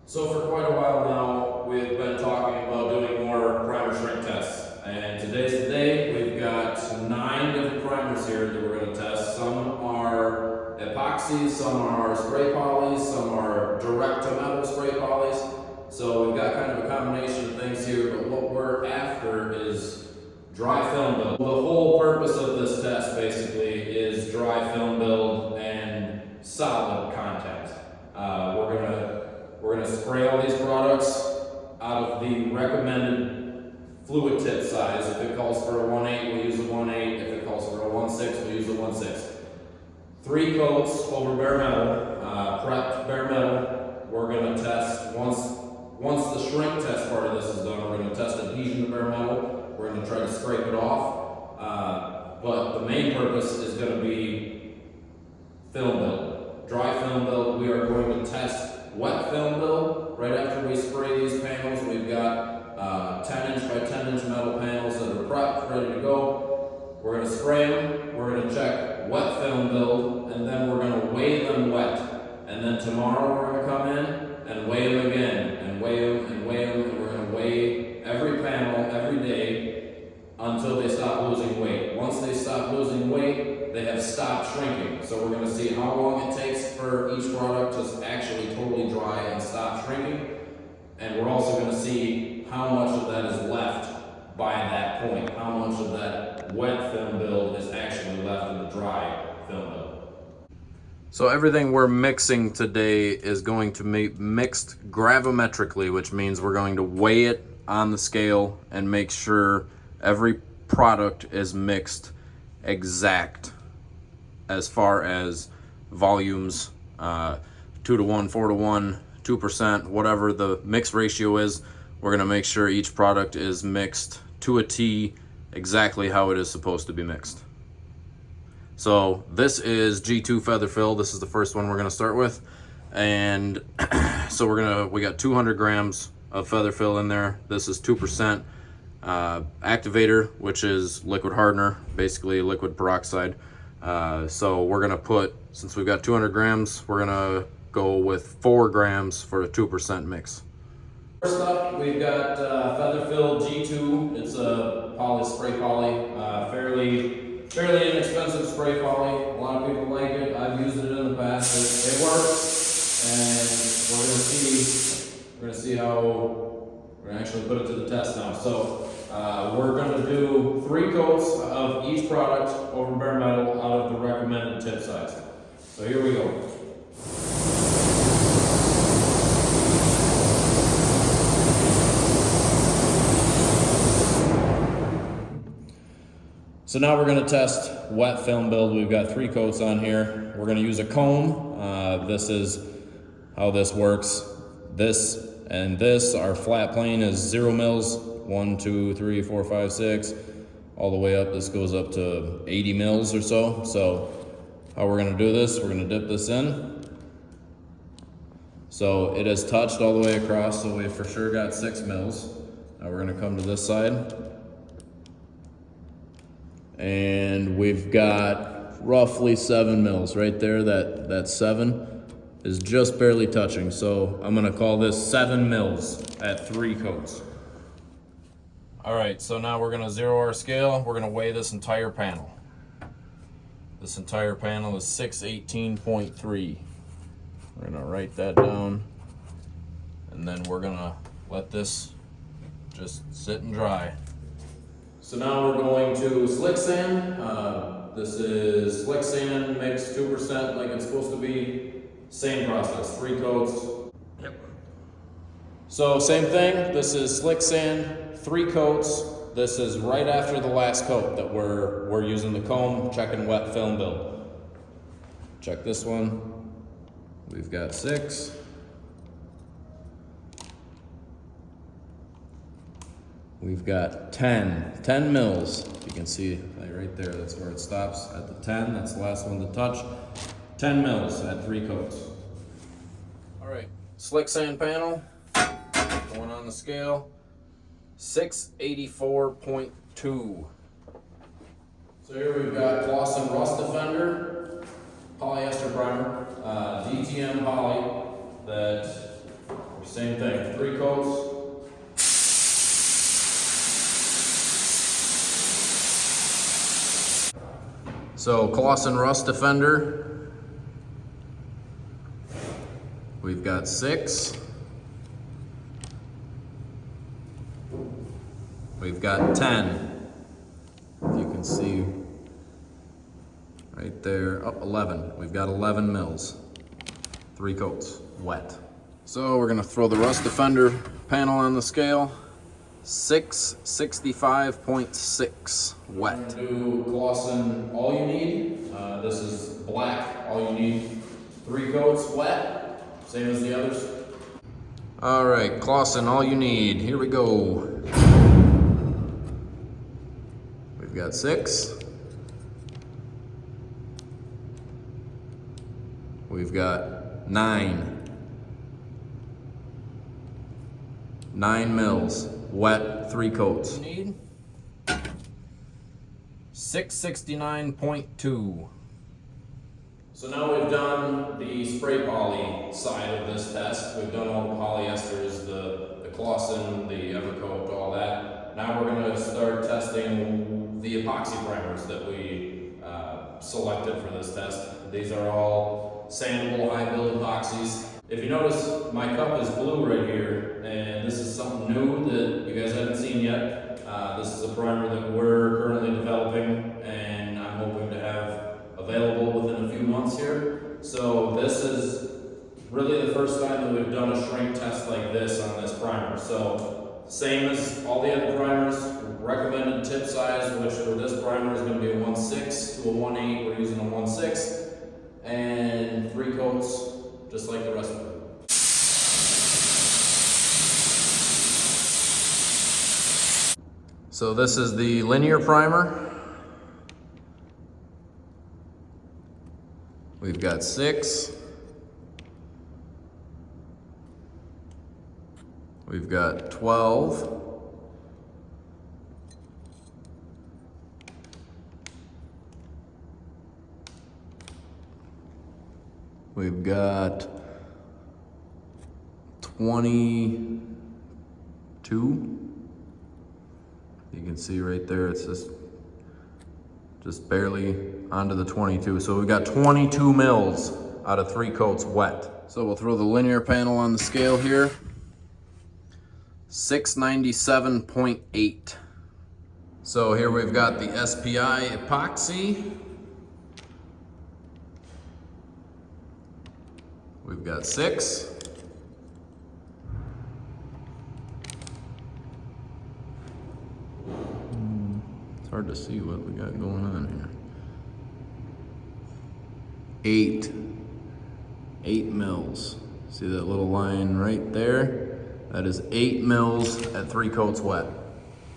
So for quite a while now, we've been talking about doing more primer shrink tests. And today's the day. We've got 9 different primers here that we're going to test. Some are epoxies, some are spray polys, some are direct to metal spray polys. So we've got kind of a combination of things here, but what we're after is dry film build. The whole purpose of this test basically is dry film build and solid contact. We're gonna spray all these products out of the recommended fluid tip size. If it calls for a 1/8, we'll use a 1/8. If it calls for a 1/6, we'll use a 1/6. 3 coats over bare metal, prepped bare metal. We're gonna test once the shrink test part of this is done. We're gonna test adhesion to bare metal. We're gonna try to scrape it off, but the main purpose is gonna be film build, dry film build. We are going to test wet film build. Right after we spray these panels, we've got 10-inch by 10-inch metal panels that are prepped, ready to go. We're going to spray them, we're going to check wet film build, and then we're going to weigh them wet. And then tomorrow we're going to come in and weigh them again, and weigh them and weigh them, and we're going to weigh every panel every day until they stop losing weight. Once they stop losing weight, they have stopped shrinking. So we're going to see how long it takes for each product to actually totally dry and stop shrinking. And we're also going to see how much of that is left by that point. How much of that wet film build is actually left in the dry film build. So everything we're mixing today is going to be mixed gravimetrically, which means we're going to weigh it on the scale and make sure every product is mixed exact as far as volumes, 2 to 1, 4 to 1, 2%, whatever the mix ratio is. We're going to make sure each product is mixed to a T exactly how it is supposed to be mixed. So this is G2 Featherfill. This is the first one we're going to start with. And so we got 200 grams of Featherfill in there. This is 2% activator, which is liquid hardener, basically liquid peroxide. So we're going to put, since we've got 200 grams, we're going to go with 4 grams for a 2% mix. First up, we've got Featherfill G2. It's a spray poly, fairly inexpensive spray poly. A lot of people like it. I've used it in the past. It works, and we're gonna see how we're gonna actually put it to the test now. So we're gonna do 3 coats of each product over bare metal out of the recommended tip size. So here we go. So now we're going to test wet film build. We've got 3 coats on here. We're going to use a comb. This is how this works. This and this, our flat plane is 0 mils. 1, 2, 3, 4, 5, 6, all the way up. This goes up to 80 mils or so. So how we're going to do this, we're going to dip this in. So it has touched all the way across, so we've for sure got 6 mils. Now we're going to come to this side. And we've got roughly 7 mils right there. That 7 is just barely touching. So I'm gonna call this 7 mils at 3 coats. All right, so now we're gonna zero our scale. We're gonna weigh this entire panel. This entire panel is 618.3. We're gonna write that down, and then we're gonna let this just sit and dry. So now we're going to slick sand. This is slick sand mixed 2% like it's supposed to be. Same process, 3 coats. Yep. So same thing, this is slick sand, 3 coats. This is right after the last coat that we're using the comb, checking wet film build. Check this one. We've got 6. We've got 10 mils. You can see right there, that's where it stops at the 10. That's the last one to touch. 10 mils at 3 coats. All right, slick sand panel, going on the scale, 684.2. So here we've got Clausen Rust Defender, polyester primer, DTM poly that we're Same thing, 3 coats. So Clausen Rust Defender, we've got 6. We've got 10. If you can see right there, 11. We've got 11 mils, 3 coats, wet. So we're gonna throw the Rust Defender panel on the scale. 665.6 wet. We're gonna do Clausen all you need. This is black, all you need. 3 coats wet, same as the others. All right, Clausen all you need. Here we go. We've got 6. We've got 9. 9 mils, wet, 3 coats. Need 669.2. So now we've done the spray poly side of this test. We've done all the polyesters, the Clausen, the Evercoat, all that. Now we're gonna start testing the epoxy primers that we selected for this test. These are all sandable, high build epoxies. If you notice, my cup is blue right here, and this is something new that you guys haven't seen yet. This is a primer that we're currently developing, and I'm hoping to have available within a few months here. So this is really the first time that we've done a shrink test like this on this primer. So same as all the other primers, recommended tip size, which for this primer is going to be a 1/6 to a 1/8. We're using a 1/6, and 3 coats, just like the rest of it. So this is the linear primer. We've got 6. We've got 12. We've got 22. You can see right there, it's just barely onto the 22. So we've got 22 mils out of 3 coats wet. So we'll throw the linear panel on the scale here. 697.8. So here we've got the SPI Epoxy. We've got 6. It's hard to see what we got going on here. 8 mils. See that little line right there? That is 8 mils at 3 coats wet.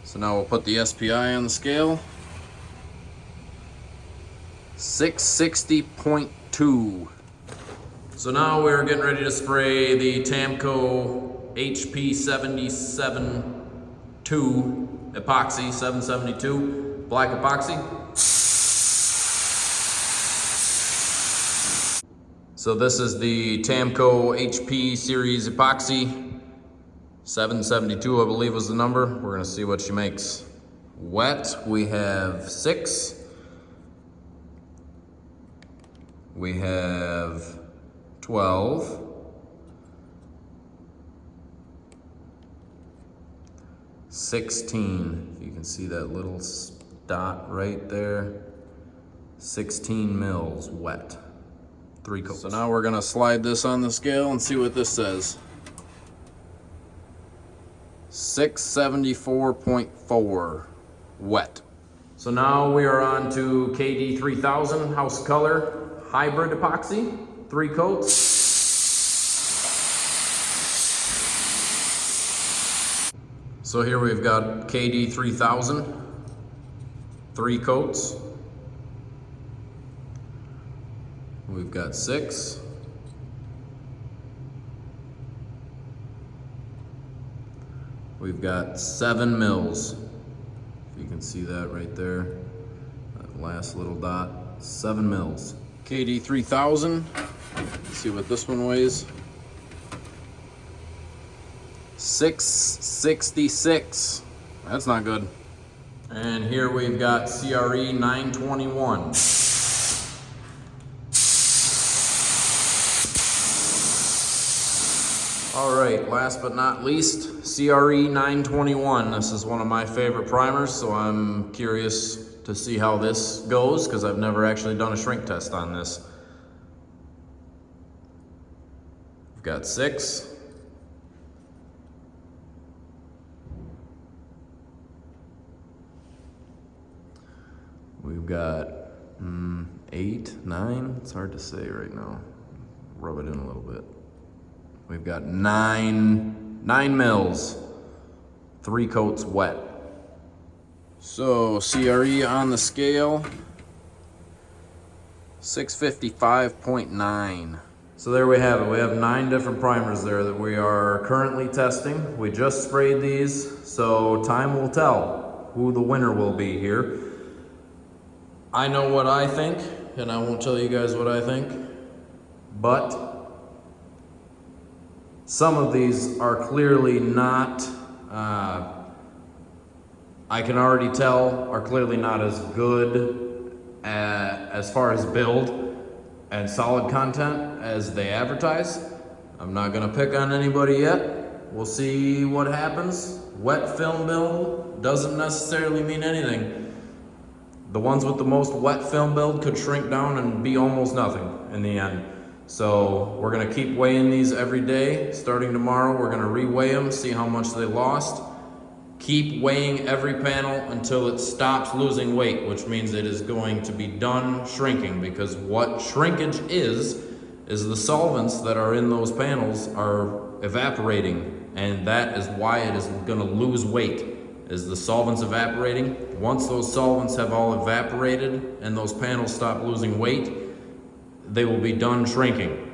So now we'll put the SPI on the scale. 660.2. So now we're getting ready to spray the Tamco HP 772 epoxy, 772 black epoxy. So this is the Tamco HP series epoxy, 772 I believe was the number. We're gonna see what she makes. Wet, we have 6. We have 12. 16, if you can see that little dot right there. 16 mils wet, 3 coats. So now we're gonna slide this on the scale and see what this says. 674.4 wet. So now we are on to KD 3000 House Color Hybrid Epoxy, 3 coats. So here we've got KD 3000, 3 coats. We've got 6. We've got 7 mils. If you can see that right there, that last little dot, 7 mils. KD 3000, let's see what this one weighs. 666. That's not good. And here we've got CRE 921. All right, last but not least, CRE 921. This is one of my favorite primers, so I'm curious to see how this goes because I've never actually done a shrink test on this. We've got 6. We've got 8, 9. It's hard to say right now. Rub it in a little bit. We've got 9 mils, 3 coats wet. So CRE on the scale, 655.9. So there we have it. We have 9 different primers there that we are currently testing. We just sprayed these, so time will tell who the winner will be here. I know what I think, and I won't tell you guys what I think, but some of these are clearly not, I can already tell, are clearly not as good as far as build and solid content as they advertise. I'm not gonna pick on anybody yet. We'll see what happens. Wet film build doesn't necessarily mean anything. The ones with the most wet film build could shrink down and be almost nothing in the end. So we're gonna keep weighing these every day. Starting tomorrow, we're gonna re-weigh them, see how much they lost. Keep weighing every panel until it stops losing weight, which means it is going to be done shrinking, because what shrinkage is the solvents that are in those panels are evaporating, and that is why it is gonna lose weight, is the solvents evaporating. Once those solvents have all evaporated and those panels stop losing weight, they will be done shrinking.